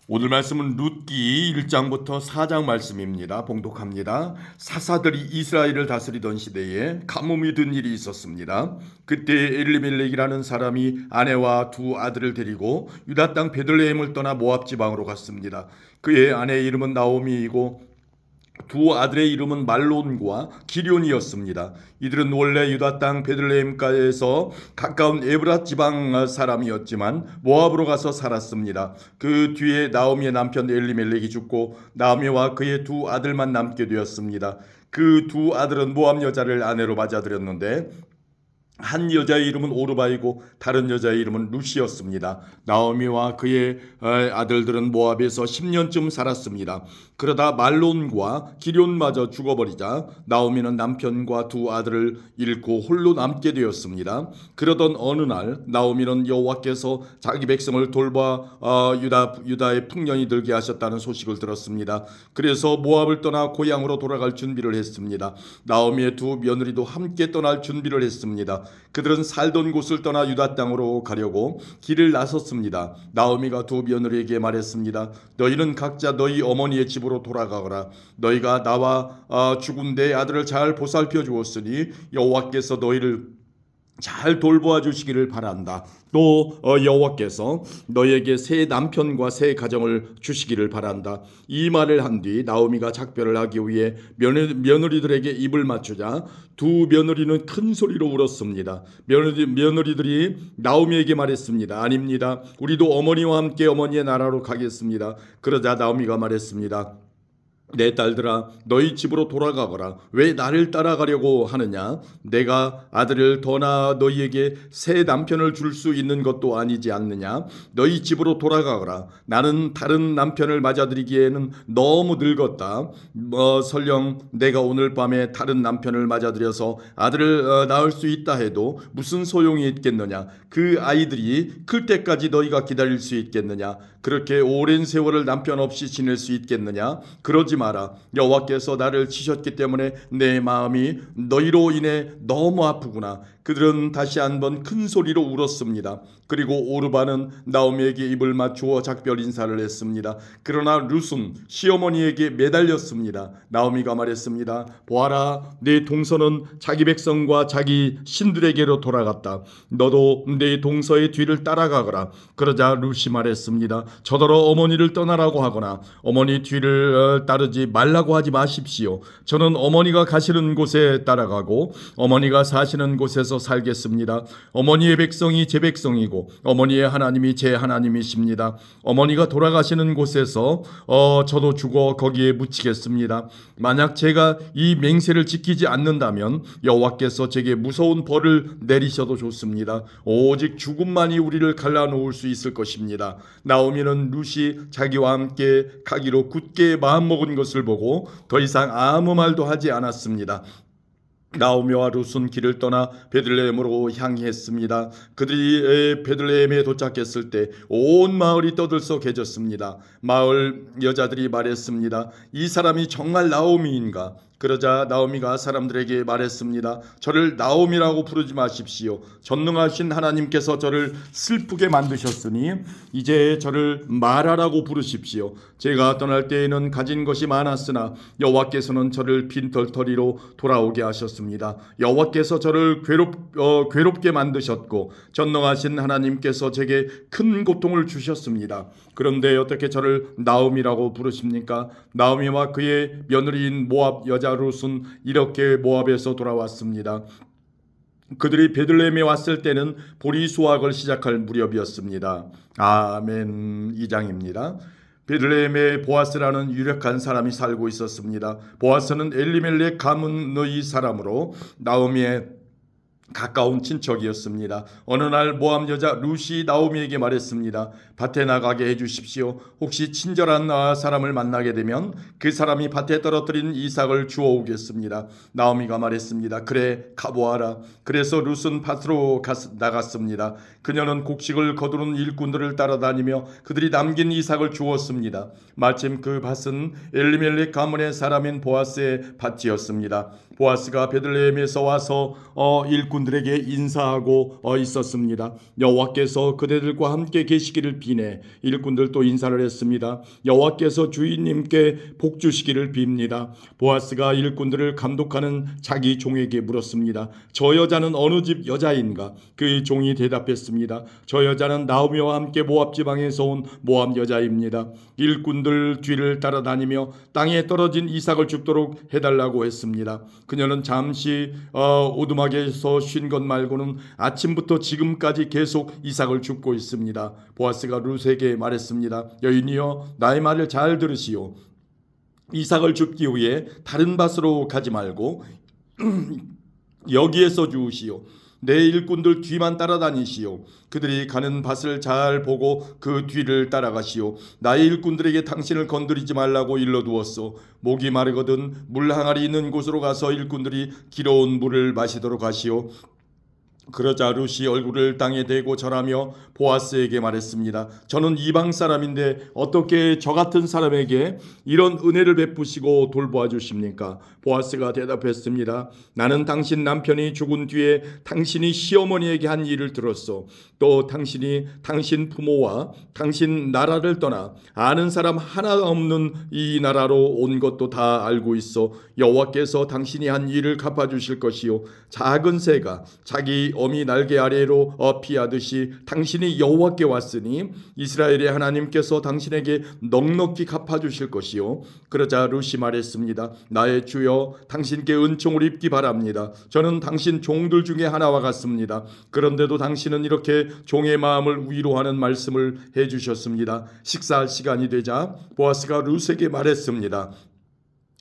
오늘 말씀은 룻기 1장부터 4장 말씀입니다. 봉독합니다. 사사들이 이스라엘을 다스리던 시대에 가뭄이 든 일이 있었습니다. 그때 엘리멜렉이라는 사람이 아내와 두 아들을 데리고 유다 땅 베들레헴을 떠나 모압 지방으로 갔습니다. 그의 아내의 이름은 나오미이고 두 아들의 이름은 말론과 기럐이었습니다. 이들은 원래 유다 땅 베들레헴가에서 가까운 에브라 지방 사람이었지만 모압으로 가서 살았습니다. 그 뒤에 나오미의 남편 엘리멜렉이 죽고 나오미와 그의 두 아들만 남게 되었습니다. 그 두 아들은 모압 여자를 아내로 맞아들였는데 한 여자의 이름은 오르바이고 다른 여자의 이름은 루시였습니다. 나오미와 그의 아들들은 모압에서 10년쯤 살았습니다. 그러다 말론과 기럐마저 죽어버리자 나오미는 남편과 두 아들을 잃고 홀로 남게 되었습니다. 그러던 어느 날 나오미는 여호와께서 자기 백성을 돌봐 유다의 풍년이 들게 하셨다는 소식을 들었습니다. 그래서 모압을 떠나 고향으로 돌아갈 준비를 했습니다. 나오미의 두 며느리도 함께 떠날 준비를 했습니다. 그들은 살던 곳을 떠나 유다 땅으로 가려고 길을 나섰습니다. 나오미가 두 며느리에게 말했습니다. 너희는 각자 너희 어머니의 집으로 돌아가거라. 너희가 나와 죽은 내 아들을 잘 보살펴 주었으니 여호와께서 너희를 잘 돌보아 주시기를 바란다. 또 여호와께서 너희에게 새 남편과 새 가정을 주시기를 바란다. 이 말을 한 뒤 나오미가 작별을 하기 위해 며느리들에게 입을 맞추자 두 며느리는 큰 소리로 울었습니다. 며느리들이 나오미에게 말했습니다. 아닙니다. 우리도 어머니와 함께 어머니의 나라로 가겠습니다. 그러자 나오미가 말했습니다. 내 딸들아, 너희 집으로 돌아가거라. 왜 나를 따라가려고 하느냐? 내가 아들을 더 낳아 너희에게 새 남편을 줄 수 있는 것도 아니지 않느냐? 너희 집으로 돌아가거라. 나는 다른 남편을 맞아들이기에는 너무 늙었다. 설령 내가 오늘 밤에 다른 남편을 맞아들여서 아들을 낳을 수 있다 해도 무슨 소용이 있겠느냐? 그 아이들이 클 때까지 너희가 기다릴 수 있겠느냐? 그렇게 오랜 세월을 남편 없이 지낼 수 있겠느냐? 그러지 마라. 여호와께서 나를 치셨기 때문에 내 마음이 너희로 인해 너무 아프구나. 그들은 다시 한번 큰 소리로 울었습니다. 그리고 오르바는 나오미에게 입을 맞추어 작별 인사를 했습니다. 그러나 룻은 시어머니에게 매달렸습니다. 나오미가 말했습니다. 보아라, 내 동서는 자기 백성과 자기 신들에게로 돌아갔다. 너도 내 동서의 뒤를 따라가거라. 그러자 룻이 말했습니다. 저더러 어머니를 떠나라고 하거나 어머니 뒤를 따르지 말라고 하지 마십시오. 저는 어머니가 가시는 곳에 따라가고 어머니가 사시는 곳에서 살겠습니다. 어머니의 백성이 제 백성이고 어머니의 하나님이 제 하나님이십니다. 어머니가 돌아가시는 곳에서 저도 죽어 거기에 묻히겠습니다. 만약 제가 이 맹세를 지키지 않는다면 여호와께서 제게 무서운 벌을 내리셔도 좋습니다. 오직 죽음만이 우리를 갈라놓을 수 있을 것입니다. 나오미는 룻이 자기와 함께 가기로 굳게 마음먹은 것을 보고 더 이상 아무 말도 하지 않았습니다. 나오미와 룻은 길을 떠나 베들레헴으로 향했습니다. 그들이 베들레헴에 도착했을 때 온 마을이 떠들썩해졌습니다. 마을 여자들이 말했습니다. 이 사람이 정말 나오미인가? 그러자 나오미가 사람들에게 말했습니다. 저를 나오미라고 부르지 마십시오. 전능하신 하나님께서 저를 슬프게 만드셨으니 이제 저를 마라라고 부르십시오. 제가 떠날 때에는 가진 것이 많았으나 여호와께서는 저를 빈털터리로 돌아오게 하셨습니다. 여호와께서 저를 괴롭게 만드셨고 전능하신 하나님께서 제게 큰 고통을 주셨습니다. 그런데 어떻게 저를 나오미라고 부르십니까? 나오미와 그의 며느리인 모압 여자 룻은 이렇게 모압에서 돌아왔습니다. 그들이 베들레헴에 왔을 때는 보리 수확을 시작할 무렵이었습니다. 아멘. 2장입니다. 베들레헴에 보아스라는 유력한 사람이 살고 있었습니다. 보아스는 엘리멜렉 가문의 사람으로 나오미의 가까운 친척이었습니다. 어느 날 모압 여자 룻이 나오미에게 말했습니다. 밭에 나가게 해주십시오. 혹시 친절한 사람을 만나게 되면 그 사람이 밭에 떨어뜨린 이삭을 주워오겠습니다. 나오미가 말했습니다. 그래, 가보아라. 그래서 룻은 밭으로 나갔습니다. 그녀는 곡식을 거두는 일꾼들을 따라다니며 그들이 남긴 이삭을 주웠습니다. 마침 그 밭은 엘리멜렉 가문의 사람인 보아스의 밭이었습니다. 보아스가 베들레헴에서 와서 일꾼 일꾼들에게 인사하고 있었습니다. 여호와께서 그대들과 함께 계시기를 비내 일꾼들도 인사를 했습니다. 여호와께서 주인님께 복 주시기를 빕니다. 보아스가 일꾼들을 감독하는 자기 종에게 물었습니다. 저 여자는 어느 집 여자인가? 그 종이 대답했습니다. 저 여자는 나오미와 함께 모압 지방에서 온 모압 여자입니다. 일꾼들 뒤를 따라다니며 땅에 떨어진 이삭을 줍도록 해달라고 했습니다. 그녀는 잠시 오두막에서 쉰 것 말고는 아침부터 지금까지 계속 이삭을 줍고 있습니다. 보아스가 룻에게 말했습니다. 여인이여, 나의 말을 잘 들으시오. 이삭을 줍기 위해 다른 밭으로 가지 말고 여기에서 주우시오. 내 일꾼들 뒤만 따라다니시오. 그들이 가는 밭을 잘 보고 그 뒤를 따라가시오. 나의 일꾼들에게 당신을 건드리지 말라고 일러두었소. 목이 마르거든 물 항아리 있는 곳으로 가서 일꾼들이 기러운 물을 마시도록 하시오. 그러자 룻이 얼굴을 땅에 대고 절하며 보아스에게 말했습니다. 저는 이방 사람인데 어떻게 저 같은 사람에게 이런 은혜를 베푸시고 돌보아 주십니까? 보아스가 대답했습니다. 나는 당신 남편이 죽은 뒤에 당신이 시어머니에게 한 일을 들었소. 또 당신이 당신 부모와 당신 나라를 떠나 아는 사람 하나 없는 이 나라로 온 것도 다 알고 있어. 여호와께서 당신이 한 일을 갚아주실 것이요. 작은 새가 자기 어미 날개 아래로 피하듯이 당신이 여호와께 왔으니 이스라엘의 하나님께서 당신에게 넉넉히 갚아주실 것이요. 그러자 룻이 말했습니다. 나의 주여, 당신께 은총을 입기 바랍니다. 저는 당신 종들 중에 하나와 같습니다. 그런데도 당신은 이렇게 종의 마음을 위로하는 말씀을 해주셨습니다. 식사할 시간이 되자 보아스가 룻에게 말했습니다.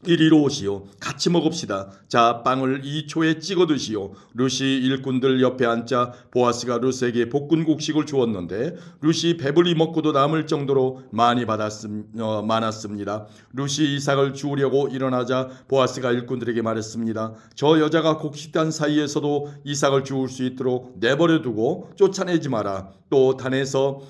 이리로 오시오. 같이 먹읍시다. 자, 빵을 2초에 찍어 드시오. 룻이 일꾼들 옆에 앉자 보아스가 룻에게 볶은 곡식을 주었는데 룻이 배불리 먹고도 남을 정도로 많았습니다. 룻이 이삭을 주우려고 일어나자 보아스가 일꾼들에게 말했습니다. 저 여자가 곡식단 사이에서도 이삭을 주울 수 있도록 내버려 두고 쫓아내지 마라. 또 단에서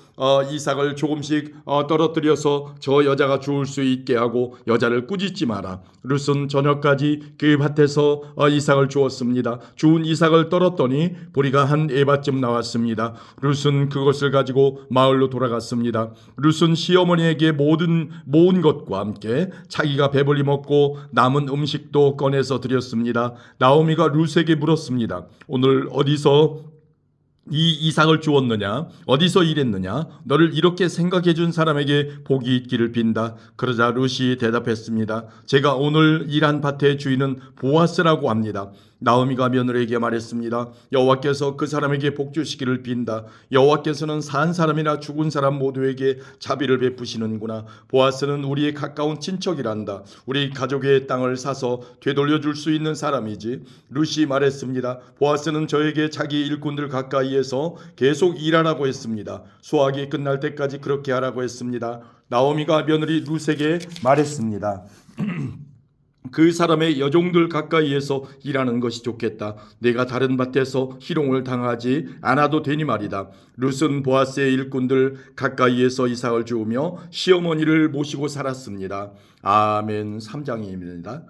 이삭을 조금씩 떨어뜨려서 저 여자가 주울 수 있게 하고 여자를 꾸짖지 마라. 룻은 저녁까지 그 밭에서 이삭을 주었습니다. 주운 이삭을 떨었더니 보리가 한 에바쯤 나왔습니다. 룻은 그것을 가지고 마을로 돌아갔습니다. 룻은 시어머니에게 모은 것과 함께 자기가 배불리 먹고 남은 음식도 꺼내서 드렸습니다. 나오미가 룻에게 물었습니다. 오늘 어디서 이 이삭을 주었느냐? 어디서 일했느냐? 너를 이렇게 생각해 준 사람에게 복이 있기를 빈다. 그러자 룻이 대답했습니다. 제가 오늘 일한 밭의 주인은 보아스라고 합니다. 나오미가 며느리에게 말했습니다. 여호와께서 그 사람에게 복 주시기를 빈다. 여호와께서는 산 사람이나 죽은 사람 모두에게 자비를 베푸시는구나. 보아스는 우리의 가까운 친척이란다. 우리 가족의 땅을 사서 되돌려 줄 수 있는 사람이지. 룻이 말했습니다. 보아스는 저에게 자기 일꾼들 가까이에서 계속 일하라고 했습니다. 수확이 끝날 때까지 그렇게 하라고 했습니다. 나오미가 며느리 룻에게 말했습니다. 그 사람의 여종들 가까이에서 일하는 것이 좋겠다. 내가 다른 밭에서 희롱을 당하지 않아도 되니 말이다. 룻은 보아스의 일꾼들 가까이에서 이삭을 주우며 시어머니를 모시고 살았습니다. 아멘. 3장입니다.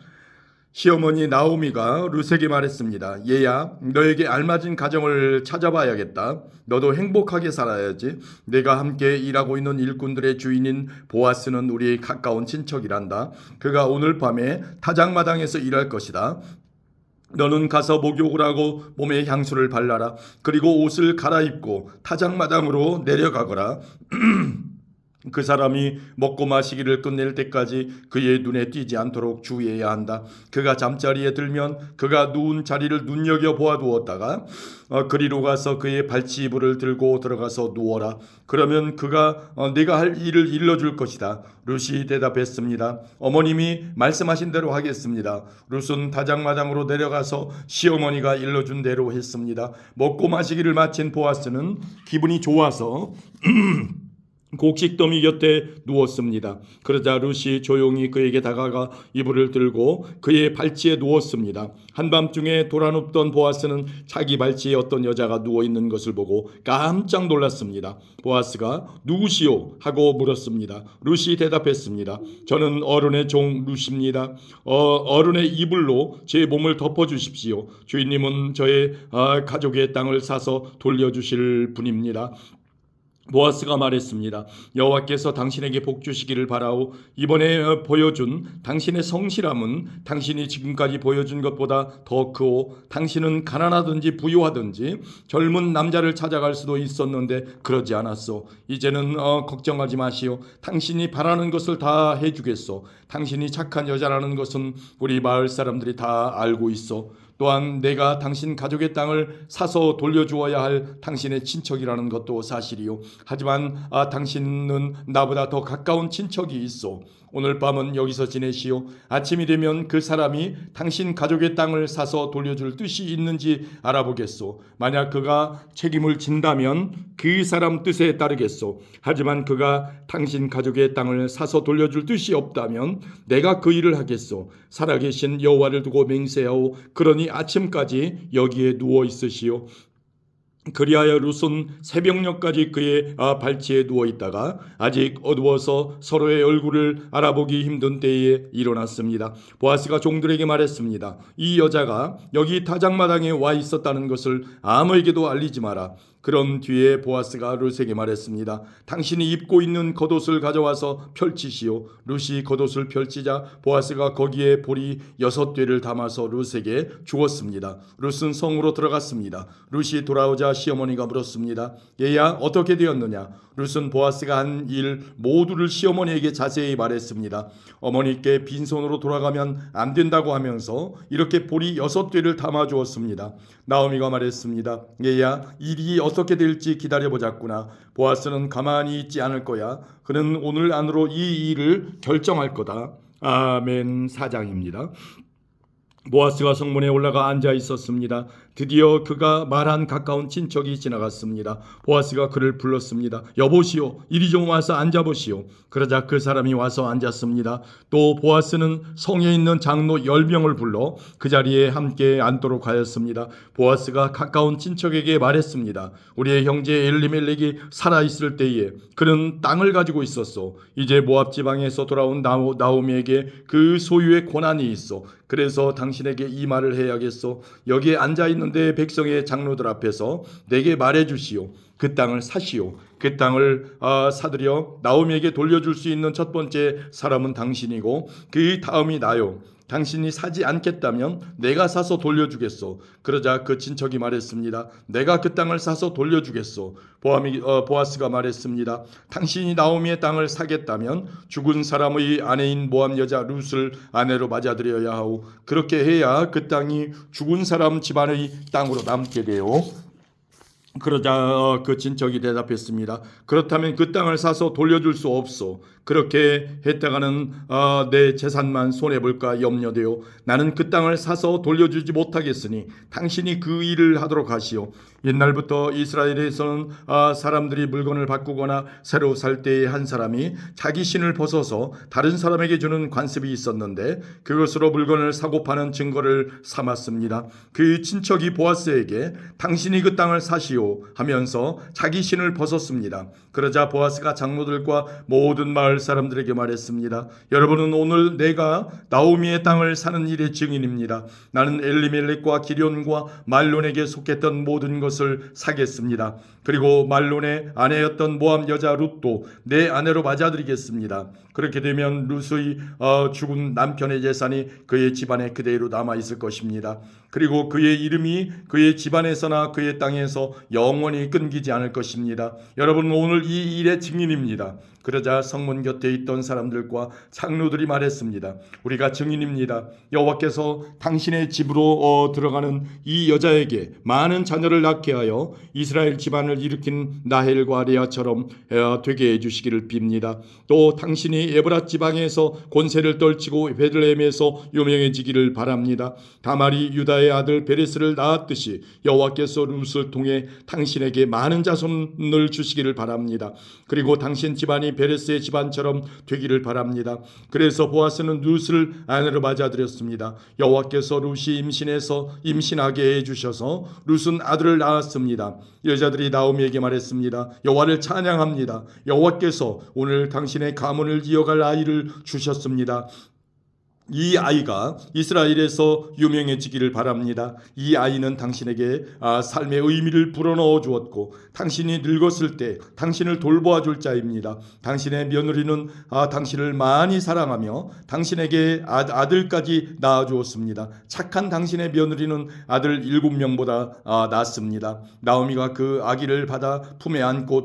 시어머니 나오미가 룻에게 말했습니다. 얘야, 너에게 알맞은 가정을 찾아봐야겠다. 너도 행복하게 살아야지. 내가 함께 일하고 있는 일꾼들의 주인인 보아스는 우리의 가까운 친척이란다. 그가 오늘 밤에 타작마당에서 일할 것이다. 너는 가서 목욕을 하고 몸에 향수를 발라라. 그리고 옷을 갈아입고 타작마당으로 내려가거라. 그 사람이 먹고 마시기를 끝낼 때까지 그의 눈에 띄지 않도록 주의해야 한다. 그가 잠자리에 들면 그가 누운 자리를 눈여겨보아 두었다가 그리로 가서 그의 발치이불을 들고 들어가서 누워라. 그러면 그가 네가 할 일을 일러줄 것이다. 룻이 대답했습니다. 어머님이 말씀하신 대로 하겠습니다. 룻은 다장마당으로 내려가서 시어머니가 일러준 대로 했습니다. 먹고 마시기를 마친 보아스는 기분이 좋아서 곡식더미 곁에 누웠습니다. 그러자 룻이 조용히 그에게 다가가 이불을 들고 그의 발치에 누웠습니다. 한밤중에 돌아눕던 보아스는 자기 발치에 어떤 여자가 누워있는 것을 보고 깜짝 놀랐습니다. 보아스가 누구시오? 하고 물었습니다. 룻이 대답했습니다. 저는 어른의 종 룻입니다. 어른의 이불로 제 몸을 덮어주십시오. 주인님은 저의 가족의 땅을 사서 돌려주실 분입니다. 보아스가 말했습니다. 여호와께서 당신에게 복 주시기를 바라오. 이번에 보여준 당신의 성실함은 당신이 지금까지 보여준 것보다 더 크오. 당신은 가난하든지 부유하든지 젊은 남자를 찾아갈 수도 있었는데 그러지 않았소. 이제는 걱정하지 마시오. 당신이 바라는 것을 다 해주겠소. 당신이 착한 여자라는 것은 우리 마을 사람들이 다 알고 있어. 또한 내가 당신 가족의 땅을 사서 돌려주어야 할 당신의 친척이라는 것도 사실이요. 하지만 당신은 나보다 더 가까운 친척이 있어. 오늘 밤은 여기서 지내시오. 아침이 되면 그 사람이 당신 가족의 땅을 사서 돌려줄 뜻이 있는지 알아보겠소. 만약 그가 책임을 진다면 그 사람 뜻에 따르겠소. 하지만 그가 당신 가족의 땅을 사서 돌려줄 뜻이 없다면 내가 그 일을 하겠소. 살아계신 여호와를 두고 맹세하오. 그러니 아침까지 여기에 누워 있으시오. 그리하여 룻은 새벽녘까지 그의 발치에 누워있다가 아직 어두워서 서로의 얼굴을 알아보기 힘든 때에 일어났습니다. 보아스가 종들에게 말했습니다. 이 여자가 여기 타작마당에 와 있었다는 것을 아무에게도 알리지 마라. 그런 뒤에 보아스가 룻에게 말했습니다. 당신이 입고 있는 겉옷을 가져와서 펼치시오. 룻이 겉옷을 펼치자 보아스가 거기에 보리 6되를 담아서 룻에게 주었습니다. 룻은 성으로 들어갔습니다. 룻이 돌아오자 시어머니가 물었습니다. 얘야 어떻게 되었느냐? 룻은 보아스가 한 일 모두를 시어머니에게 자세히 말했습니다. 어머니께 빈손으로 돌아가면 안 된다고 하면서 이렇게 보리 6되를 담아주었습니다. 나오미가 말했습니다. 얘야 일이 어떻게 될지 기다려보자꾸나. 보아스는 가만히 있지 않을 거야. 그는 오늘 안으로 이 일을 결정할 거다. 아멘. 4장입니다. 보아스가 성문에 올라가 앉아 있었습니다. 드디어 그가 말한 가까운 친척이 지나갔습니다. 보아스가 그를 불렀습니다. 여보시오, 이리 좀 와서 앉아보시오. 그러자 그 사람이 와서 앉았습니다. 또 보아스는 성에 있는 장로 10명을 불러 그 자리에 함께 앉도록 하였습니다. 보아스가 가까운 친척에게 말했습니다. 우리의 형제 엘리멜렉이 살아있을 때에 그는 땅을 가지고 있었소. 이제 모압 지방에서 돌아온 나오미에게 그 소유의 권한이 있어. 그래서 당신에게 이 말을 해야겠소. 여기에 앉아있는데 백성의 장로들 앞에서 내게 말해주시오. 그 땅을 사시오. 그 땅을 사들여 나오미에게 돌려줄 수 있는 첫 번째 사람은 당신이고 그 다음이 나요. 당신이 사지 않겠다면 내가 사서 돌려주겠소. 그러자 그 친척이 말했습니다. 내가 그 땅을 사서 돌려주겠소. 보아스가 말했습니다. 당신이 나오미의 땅을 사겠다면 죽은 사람의 아내인 모압 여자 룻을 아내로 맞아들여야 하오. 그렇게 해야 그 땅이 죽은 사람 집안의 땅으로 남게 돼요. 그러자 그 친척이 대답했습니다. 그렇다면 그 땅을 사서 돌려줄 수 없소. 그렇게 했다가는 내 재산만 손해볼까 염려되어 나는 그 땅을 사서 돌려주지 못하겠으니 당신이 그 일을 하도록 하시오. 옛날부터 이스라엘에서는 사람들이 물건을 바꾸거나 새로 살 때에 한 사람이 자기 신을 벗어서 다른 사람에게 주는 관습이 있었는데 그것으로 물건을 사고 파는 증거를 삼았습니다. 그 친척이 보아스에게 당신이 그 땅을 사시오 하면서 자기 신을 벗었습니다. 그러자 보아스가 장로들과 모든 마을 사람들에게 말했습니다. 여러분은 오늘 내가 나오미의 땅을 사는 일의 증인입니다. 나는 엘리멜렉과 기럨과 말론에게 속했던 모든 것을 사겠습니다. 그리고 말론의 아내였던 모압 여자 룻도 내 아내로 맞아들이겠습니다. 그렇게 되면 룻의 죽은 남편의 재산이 그의 집안에 그대로 남아있을 것입니다. 그리고 그의 이름이 그의 집안에서나 그의 땅에서 영원히 끊기지 않을 것입니다. 여러분 오늘 이 일의 증인입니다. 그러자 성문 곁에 있던 사람들과 장로들이 말했습니다. 우리가 증인입니다. 여호와께서 당신의 집으로 들어가는 이 여자에게 많은 자녀를 낳게 하여 이스라엘 집안을 일으킨 라헬과 레아처럼 되게 해주시기를 빕니다. 또 당신이 에브라 지방에서 권세를 떨치고 베들레헴에서 유명해지기를 바랍니다. 다말이 유다의 아들 베레스를 낳았듯이 여호와께서 룻을 통해 당신에게 많은 자손을 주시기를 바랍니다. 그리고 당신 집안이 베레스의 집안처럼 되기를 바랍니다. 그래서 보아스는 룻을 아내로 맞아들였습니다. 여호와께서 룻이 임신하게 해주셔서 룻은 아들을 낳았습니다. 여자들이 나오미에게 말했습니다. 여호와를 찬양합니다. 여호와께서 오늘 당신의 가문을 이어갈 아이를 주셨습니다. 이 아이가 이스라엘에서 유명해지기를 바랍니다. 이 아이는 당신에게 삶의 의미를 불어넣어 주었고 당신이 늙었을 때 당신을 돌보아 줄 자입니다. 당신의 며느리는 당신을 많이 사랑하며 당신에게 아들까지 낳아 주었습니다. 착한 당신의 며느리는 아들 7명보다 낫습니다. 나오미가 그 아기를 받아 품에 안고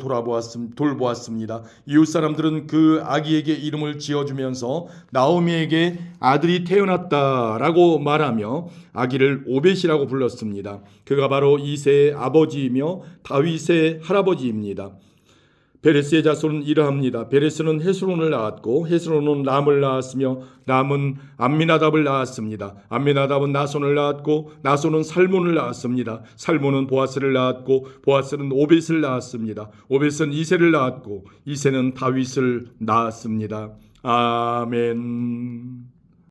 돌보았습니다. 이웃 사람들은 그 아기에게 이름을 지어주면서 나오미에게 아들이 태어났다라고 말하며 아기를 오벳이라고 불렀습니다. 그가 바로 이새의 아버지이며 다윗의 할아버지입니다. 베레스의 자손은 이러합니다. 베레스는 헤스론을 낳았고 헤스론은 람을 낳았으며 람은 암미나답을 낳았습니다. 암미나답은 나손을 낳았고 나손은 살몬을 낳았습니다. 살몬은 보아스를 낳았고 보아스는 오벳을 낳았습니다. 오벳은 이새를 낳았고 이새는 다윗을 낳았습니다. 아멘.